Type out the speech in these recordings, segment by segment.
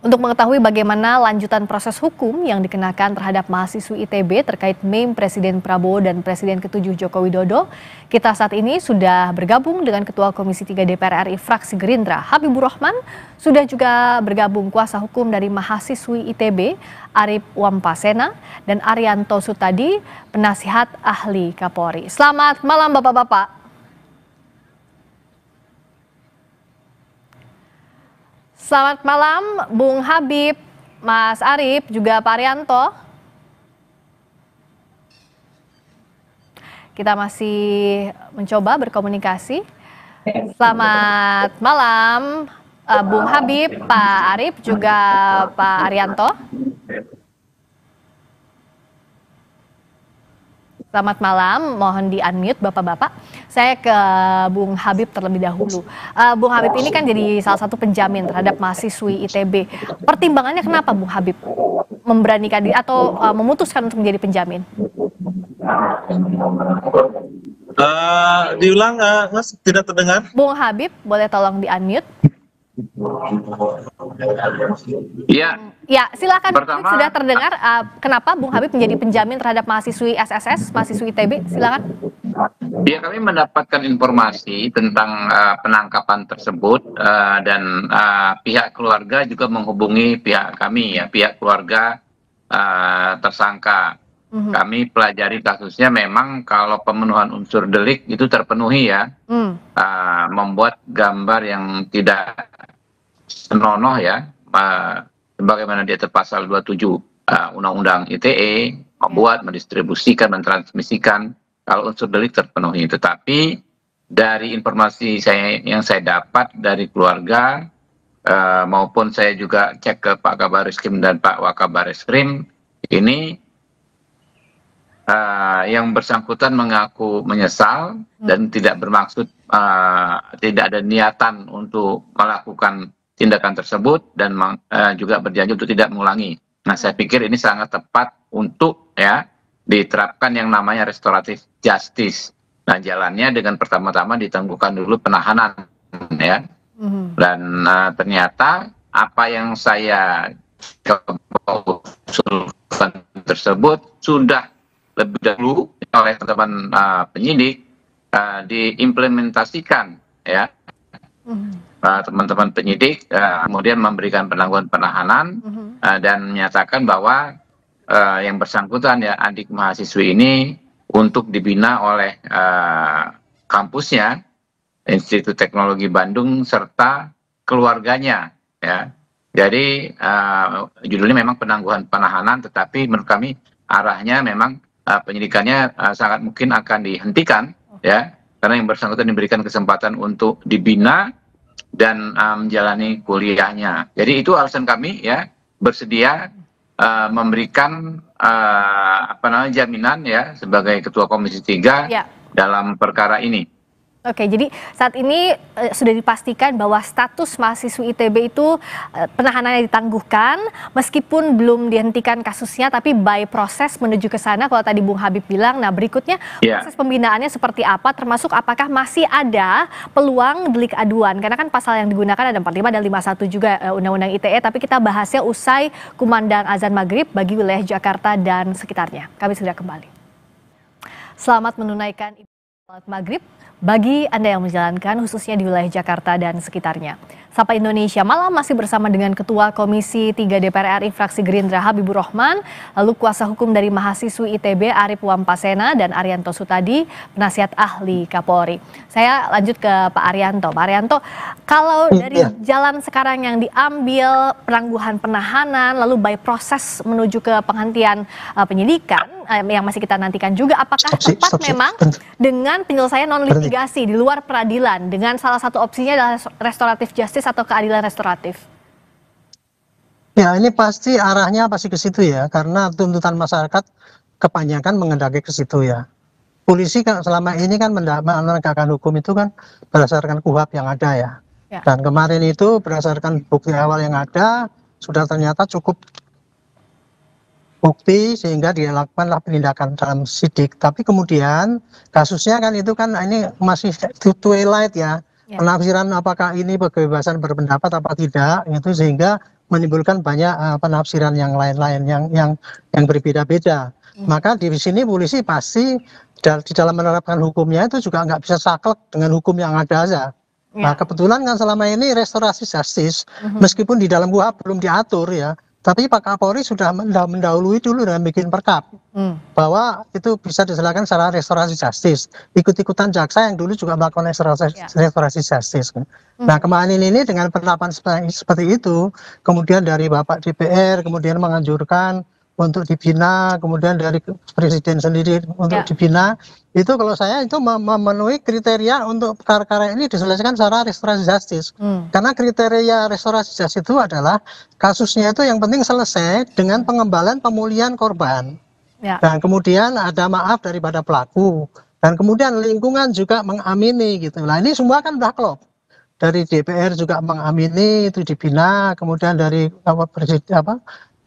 Untuk mengetahui bagaimana lanjutan proses hukum yang dikenakan terhadap mahasiswi ITB terkait meme Presiden Prabowo dan Presiden ke-7 Joko Widodo, kita saat ini sudah bergabung dengan Ketua Komisi 3 DPR RI fraksi Gerindra, Habibur Rahman, sudah juga bergabung kuasa hukum dari mahasiswi ITB, Arif Wampasena, dan Arianto Sutadi, penasihat ahli Kapolri. Selamat malam Bapak-Bapak. Selamat malam, Bung Habib, Mas Arif, juga Pak Arianto. Kita masih mencoba berkomunikasi. Selamat malam, Bung Habib, Pak Arif, juga Pak Arianto. Selamat malam, mohon di-unmute Bapak-Bapak. Saya ke Bung Habib terlebih dahulu. Bung Habib ini kan jadi salah satu penjamin terhadap mahasiswi ITB. Pertimbangannya kenapa Bung Habib memberanikan diri atau memutuskan untuk menjadi penjamin? Diulang, tidak terdengar. Bung Habib, boleh tolong di-unmute? Ya. Ya, silakan. Pertama, sudah terdengar. Kenapa Bung Habib menjadi penjamin terhadap mahasiswi SSS, mahasiswi ITB? Silakan. Ya, kami mendapatkan informasi tentang penangkapan tersebut dan pihak keluarga juga menghubungi pihak kami, ya, pihak keluarga tersangka. Kami pelajari kasusnya, memang kalau pemenuhan unsur delik itu terpenuhi, ya, membuat gambar yang tidak senonoh, ya, sebagaimana diatur pasal 27 Undang-Undang ITE, membuat, mendistribusikan, mentransmisikan, kalau unsur delik terpenuhi. Tetapi dari informasi yang saya dapat dari keluarga, maupun saya juga cek ke Pak Kabariskim dan Pak Wakabariskim, ini yang bersangkutan mengaku menyesal dan tidak bermaksud, tidak ada niatan untuk melakukan tindakan tersebut, dan juga berjanji untuk tidak mengulangi. Nah, saya pikir ini sangat tepat untuk, ya, diterapkan yang namanya restoratif justice. Nah, jalannya dengan pertama-tama ditangguhkan dulu penahanan, ya. Dan ternyata apa yang saya coba usulkan tersebut sudah lebih dahulu oleh teman-teman penyidik diimplementasikan, ya. Teman-teman penyidik kemudian memberikan penangguhan penahanan dan menyatakan bahwa yang bersangkutan, ya, adik mahasiswi ini untuk dibina oleh kampusnya, Institut Teknologi Bandung, serta keluarganya, ya. Jadi judulnya memang penangguhan penahanan, tetapi menurut kami arahnya memang penyidikannya sangat mungkin akan dihentikan, ya, karena yang bersangkutan diberikan kesempatan untuk dibina dan menjalani kuliahnya. Jadi itu alasan kami, ya, bersedia memberikan jaminan, ya, sebagai Ketua Komisi 3 ya, dalam perkara ini. Oke, jadi saat ini sudah dipastikan bahwa status mahasiswi ITB itu penahanannya ditangguhkan, meskipun belum dihentikan kasusnya, tapi by proses menuju ke sana. Kalau tadi Bung Habib bilang, nah berikutnya proses pembinaannya seperti apa, termasuk apakah masih ada peluang delik aduan, karena kan pasal yang digunakan ada 45 dan 51 juga Undang-Undang ITE, tapi kita bahasnya usai kumandang azan maghrib bagi wilayah Jakarta dan sekitarnya. Kami segera kembali. Selamat menunaikan ibadah maghrib bagi Anda yang menjalankan, khususnya di wilayah Jakarta dan sekitarnya. Sapa Indonesia Malam masih bersama dengan Ketua Komisi 3 DPR RI fraksi Gerindra Habibur Rahman, lalu kuasa hukum dari mahasiswi ITB Arif Wampasena dan Arianto Sutadi, penasihat ahli Kapolri. Saya lanjut ke Pak Arianto. Pak Arianto, kalau dari jalan sekarang yang diambil, penangguhan penahanan, lalu by proses menuju ke penghentian penyidikan yang masih kita nantikan juga, apakah tepat memang dengan penyelesaian non litigasi di luar peradilan, dengan salah satu opsinya adalah restoratif justice atau keadilan restoratif? Ya, ini pasti arahnya pasti ke situ, ya, karena tuntutan masyarakat kebanyakan mengendaki ke situ, ya. Polisi kan selama ini kan menegakkan hukum itu kan berdasarkan KUHP yang ada, ya. Dan kemarin itu berdasarkan bukti awal yang ada sudah ternyata cukup bukti sehingga dilakukanlah penindakan dalam sidik. Tapi kemudian kasusnya kan itu kan ini masih twilight, ya. Penafsiran apakah ini kebebasan berpendapat apa tidak, itu sehingga menimbulkan banyak penafsiran yang lain-lain yang berbeda-beda. Maka di sini polisi pasti di dalam menerapkan hukumnya itu juga nggak bisa saklek dengan hukum yang ada aja. Nah, kebetulan kan selama ini restorasi justice, meskipun di dalam KUHP belum diatur ya, tapi Pak Kapolri sudah mendahului dulu dengan bikin perkap bahwa itu bisa dilakukan secara restorasi justice. Ikut-ikutan jaksa yang dulu juga melakukan restorasi justice. Nah, kemarin ini dengan penerapan seperti itu, kemudian dari Bapak DPR, kemudian menganjurkan untuk dibina, kemudian dari Presiden sendiri untuk dibina, itu kalau saya itu memenuhi kriteria untuk perkara-perkara ini diselesaikan secara restorasi justice. Karena kriteria restorasi justice itu adalah kasusnya itu yang penting selesai dengan pengembalian pemulihan korban. Dan kemudian ada maaf daripada pelaku. Dan kemudian lingkungan juga mengamini gitu. Nah, ini semua kan udah klop. Dari DPR juga mengamini itu dibina, kemudian dari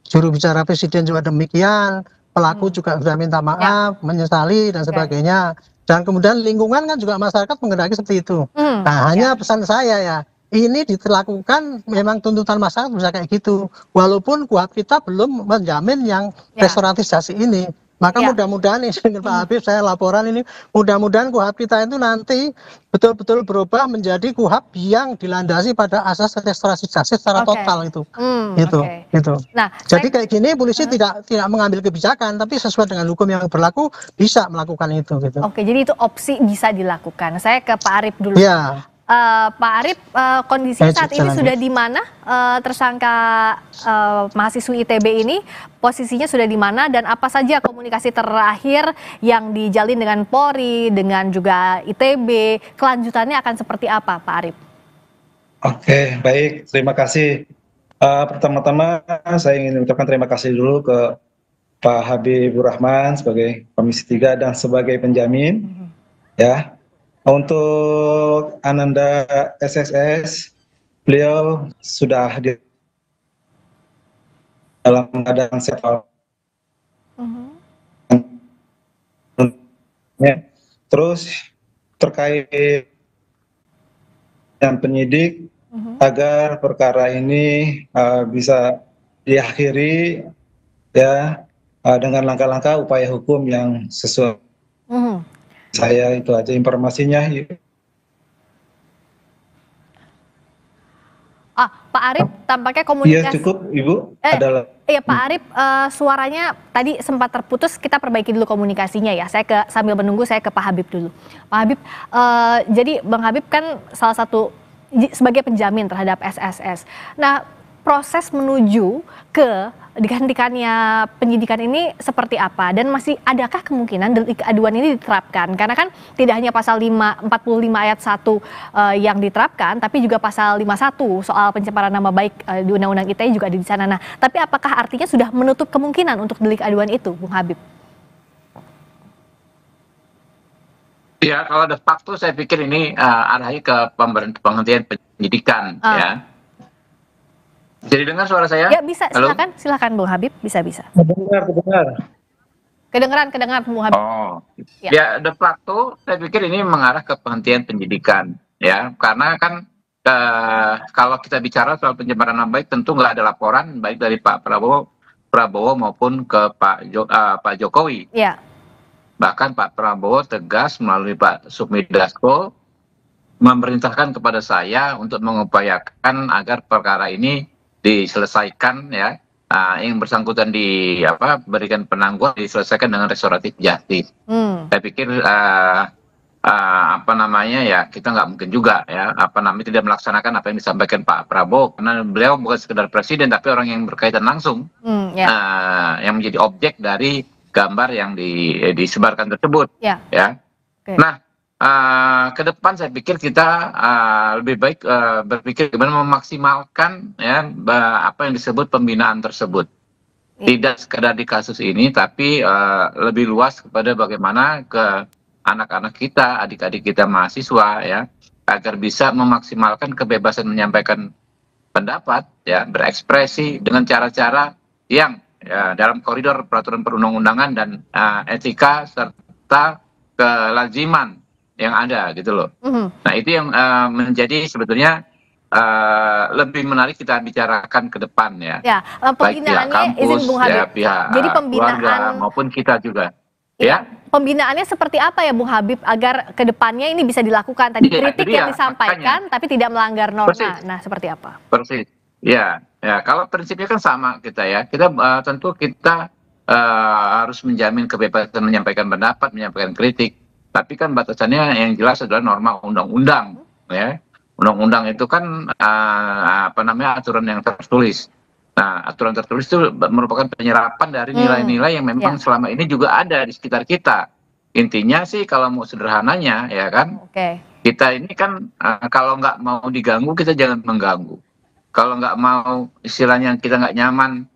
juru bicara Presiden juga demikian, pelaku juga sudah minta maaf, menyesali dan sebagainya. Dan kemudian lingkungan kan juga masyarakat menghendaki seperti itu. Nah, hanya pesan saya ya, ini dilakukan memang tuntutan masyarakat bisa kayak gitu. Walaupun KUHP kita belum menjamin yang restoratif justice ini. Maka mudah-mudahan ini Pak Habib, saya laporan ini, mudah-mudahan KUHP kita itu nanti betul-betul berubah menjadi KUHP yang dilandasi pada asas restorasi justice secara total itu. Gitu. Nah, jadi kayak gini polisi tidak mengambil kebijakan, tapi sesuai dengan hukum yang berlaku bisa melakukan itu. Gitu. Oke, jadi itu opsi bisa dilakukan. Saya ke Pak Arief dulu. Ya. Pak Arief, kondisinya saat ini sudah di mana tersangka mahasiswi ITB ini? Posisinya sudah di mana dan apa saja komunikasi terakhir yang dijalin dengan Polri, dengan juga ITB? Kelanjutannya akan seperti apa, Pak Arief? Oke, baik. Terima kasih. Pertama-tama saya ingin mengucapkan terima kasih dulu ke Pak Habibur Rahman sebagai Komisi 3 dan sebagai penjamin. Ya. Untuk Ananda SSS, beliau sudah di dalam keadaan sehat. Terus terkait dengan penyidik agar perkara ini bisa diakhiri ya dengan langkah-langkah upaya hukum yang sesuai. Saya itu aja informasinya. Pak Arief, tampaknya komunikasi. Iya cukup, Ibu. Iya Pak Arief, suaranya tadi sempat terputus. Kita perbaiki dulu komunikasinya ya. Sambil menunggu saya ke Pak Habib dulu. Pak Habib, jadi Bang Habib kan salah satu sebagai penjamin terhadap SSS. Nah, proses menuju ke dihentikannya penyidikan ini seperti apa dan masih adakah kemungkinan delik aduan ini diterapkan? Karena kan tidak hanya pasal 45 ayat 1 yang diterapkan, tapi juga pasal 51 soal pencemaran nama baik di Undang-Undang ITE juga ada di sana. Nah, tapi apakah artinya sudah menutup kemungkinan untuk delik aduan itu, Bung Habib? Ya, kalau de facto saya pikir ini arahnya ke penghentian penyidikan ya. Jadi dengar suara saya? Ya bisa, silakan Bung Habib, bisa. Kedengeran Bung Habib. Oh, ya de facto saya pikir ini mengarah ke penghentian penyidikan ya, karena kan kalau kita bicara soal pencemaran nama baik tentu nggak ada laporan baik dari Pak Prabowo maupun ke Pak Jokowi. Ya. Bahkan Pak Prabowo tegas melalui Pak Sukmi Dasko memerintahkan kepada saya untuk mengupayakan agar perkara ini diselesaikan ya, yang bersangkutan berikan penangguhan diselesaikan dengan restoratif justice. Saya pikir ya kita nggak mungkin juga ya tidak melaksanakan apa yang disampaikan Pak Prabowo, karena beliau bukan sekedar presiden tapi orang yang berkaitan langsung yang menjadi objek dari gambar yang disebarkan tersebut ya. Nah, ke depan saya pikir kita lebih baik berpikir bagaimana memaksimalkan ya apa yang disebut pembinaan tersebut. Tidak sekedar di kasus ini, tapi lebih luas kepada bagaimana ke anak-anak kita, adik-adik kita mahasiswa ya, agar bisa memaksimalkan kebebasan menyampaikan pendapat ya, berekspresi dengan cara-cara yang dalam koridor peraturan perundang-undangan dan etika serta kelaziman yang ada gitu loh. Nah itu yang menjadi sebetulnya lebih menarik kita bicarakan ke depan ya. Ya, Baik pihak pembinaannya kampus, izin Bung Habib. ya pihak Jadi keluarga pembinaan maupun kita juga. ya, Ya, pembinaannya seperti apa ya Bung Habib agar ke depannya ini bisa dilakukan? Tadi Iya, kritik itu yang dia, disampaikan tapi tidak melanggar norma. Persis. Nah, seperti apa? persis. Ya, ya. Kalau prinsipnya kan sama kita ya. Kita tentu kita harus menjamin kebebasan menyampaikan pendapat, menyampaikan kritik. Tapi kan batasannya yang jelas adalah norma undang-undang, ya. Undang-undang itu kan apa namanya aturan yang tertulis. Nah, aturan tertulis itu merupakan penyerapan dari nilai-nilai yang memang Ya. selama ini juga ada di sekitar kita. Intinya sih kalau mau sederhananya ya kan, Oke. kita ini kan kalau nggak mau diganggu kita jangan mengganggu. Kalau nggak mau istilahnya kita nggak nyaman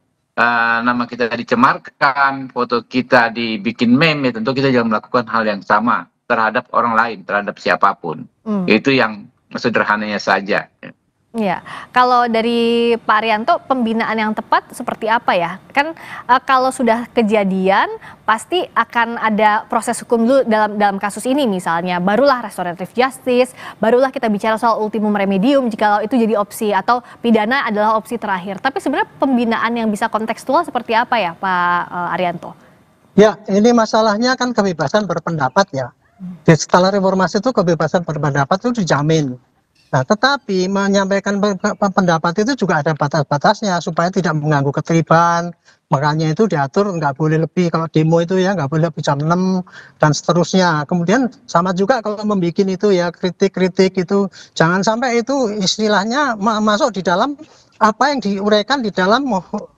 nama kita dicemarkan, foto kita dibikin meme, ya tentu kita jangan melakukan hal yang sama terhadap orang lain, terhadap siapapun. Itu yang sederhananya saja. Ya, kalau dari Pak Arianto, pembinaan yang tepat seperti apa ya? Kan kalau sudah kejadian, pasti akan ada proses hukum dulu dalam kasus ini misalnya. Barulah restoratif justice, barulah kita bicara soal ultimum remedium jika itu jadi opsi, atau pidana adalah opsi terakhir. Tapi sebenarnya pembinaan yang bisa kontekstual seperti apa ya Pak Arianto? Ya, ini masalahnya kan kebebasan berpendapat ya. Setelah reformasi itu kebebasan berpendapat itu dijamin. Nah, tetapi menyampaikan pendapat itu juga ada batas-batasnya supaya tidak mengganggu ketertiban. Makanya itu diatur nggak boleh lebih, kalau demo itu ya nggak boleh lebih jam 6 dan seterusnya. Kemudian sama juga kalau membuat itu ya kritik-kritik itu jangan sampai itu istilahnya masuk di dalam apa yang diuraikan di dalam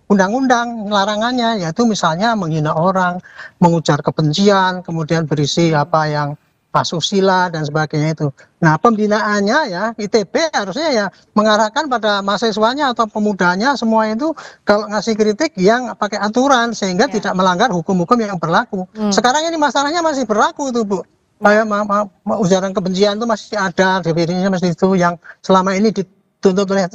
undang-undang larangannya, yaitu misalnya menghina orang, mengujar kebencian, kemudian berisi apa yang asusila dan sebagainya itu. Nah, pembinaannya ya ITB harusnya ya mengarahkan pada mahasiswanya atau pemudanya semua itu kalau ngasih kritik yang pakai aturan sehingga tidak melanggar hukum-hukum yang berlaku. Sekarang ini masalahnya masih berlaku tuh Bu. Kayak ujaran kebencian itu masih ada, definisinya masih itu yang selama ini dituntut oleh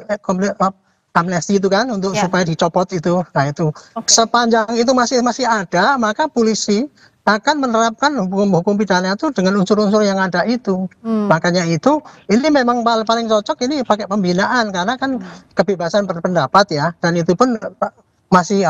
amnesti itu kan untuk supaya dicopot itu. Nah itu sepanjang itu masih ada, maka polisi akan menerapkan hukum pidana itu dengan unsur-unsur yang ada itu. Makanya itu ini memang paling cocok ini pakai pembinaan karena kan kebebasan berpendapat ya, dan itu pun masih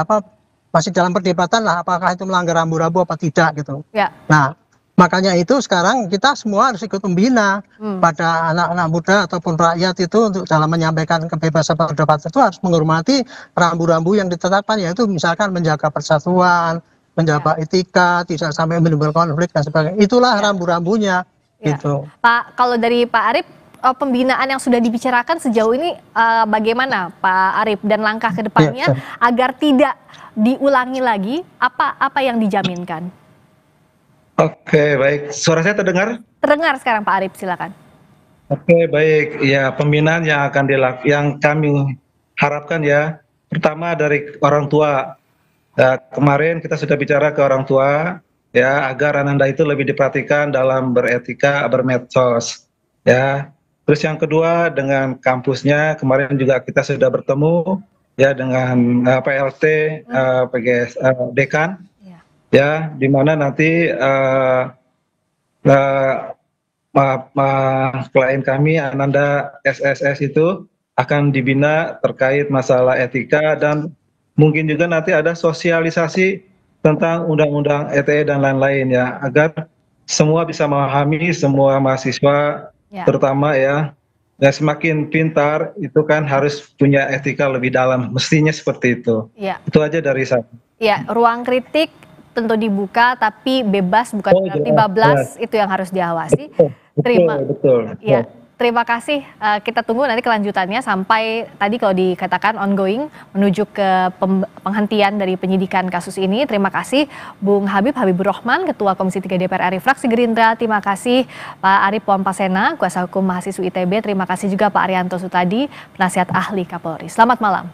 dalam perdebatan lah apakah itu melanggar rambu-rambu apa tidak gitu. Ya. Nah, makanya itu sekarang kita semua harus ikut membina pada anak-anak muda ataupun rakyat itu untuk dalam menyampaikan kebebasan berpendapat itu harus menghormati rambu-rambu yang ditetapkan, yaitu misalkan menjaga persatuan, menjaga etika, tidak sampai menimbulkan konflik dan sebagainya. Itulah rambu-rambunya gitu. Pak, kalau dari Pak Arief, pembinaan yang sudah dibicarakan sejauh ini bagaimana Pak Arief, dan langkah ke depannya agar tidak diulangi lagi, apa yang dijaminkan? Oke, baik. Suara saya terdengar? Terdengar sekarang Pak Arief, silakan. Oke, baik. Ya, pembinaan yang akan yang kami harapkan ya, pertama dari orang tua. Kemarin kita sudah bicara ke orang tua ya, agar Ananda itu lebih diperhatikan dalam beretika bermedsos ya. Terus yang kedua dengan kampusnya, kemarin juga kita sudah bertemu ya dengan PLT, PGS, dekan ya, di mana nanti klien kami Ananda SSS itu akan dibina terkait masalah etika, dan mungkin juga nanti ada sosialisasi tentang undang-undang ITE dan lain-lain ya, agar semua bisa memahami, semua mahasiswa terutama ya semakin pintar itu kan harus punya etika lebih dalam, mestinya seperti itu. Itu aja dari saya. Ya, ruang kritik tentu dibuka tapi bebas, bukan berarti bablas, itu yang harus diawasi. Betul. Terima kasih, kita tunggu nanti kelanjutannya sampai tadi kalau dikatakan ongoing menuju ke penghentian dari penyidikan kasus ini. Terima kasih Bung Habibur Rahman, Ketua Komisi 3 DPR RI Fraksi Gerindra. Terima kasih Pak Arief Wampasena, Kuasa Hukum Mahasiswa ITB. Terima kasih juga Pak Arianto Sutadi, Penasihat Ahli Kapolri. Selamat malam.